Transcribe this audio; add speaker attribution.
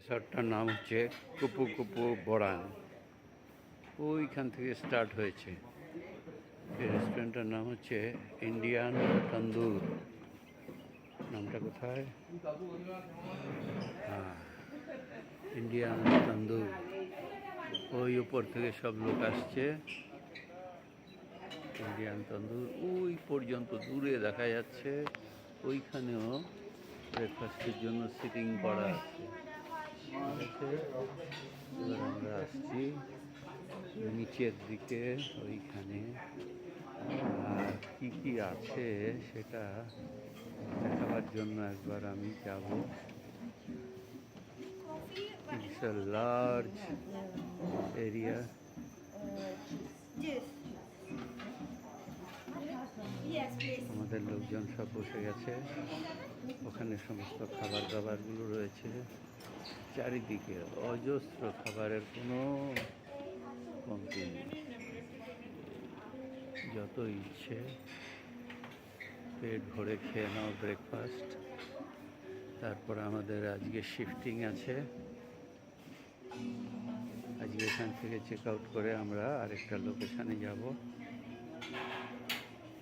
Speaker 1: রিসর্টটার নাম হচ্ছে কুপু কুপু বড়াং। ওইখান থেকে স্টার্ট হয়েছে। এই রেস্টুরেন্টটার নাম হচ্ছে ইন্ডিয়ান তন্দুর। নামটা কোথায়? হ্যাঁ, ইন্ডিয়ান তন্দুর। ওই উপর থেকে সব লোক আসছে। ইন্ডিয়ান তন্দুর ওই পর্যন্ত দূরে দেখা যাচ্ছে। ওইখানেও ব্রেকফাস্টের জন্য সিটিং করা আছে। ঠিক আছে, এবার আমরা আসছি নিচের দিকে। ওইখানে আর কি কি আছে সেটা দেখাবার জন্য একবার আমি যাব। It's a large area. আমাদের লোকজন সব বসে গেছে। ওখানে সমস্ত খাবার দাবারগুলো রয়েছে। চারিদিকে অজস্র খাবারের কোনো কমতি নেই। যত ইচ্ছে পেট ভরে খেয়ে নাও ব্রেকফাস্ট। তারপর আমাদের আজকে শিফটিং আছে। আজকে এখান থেকে চেক আউট করে আমরা আরেকটা লোকেশানে যাব।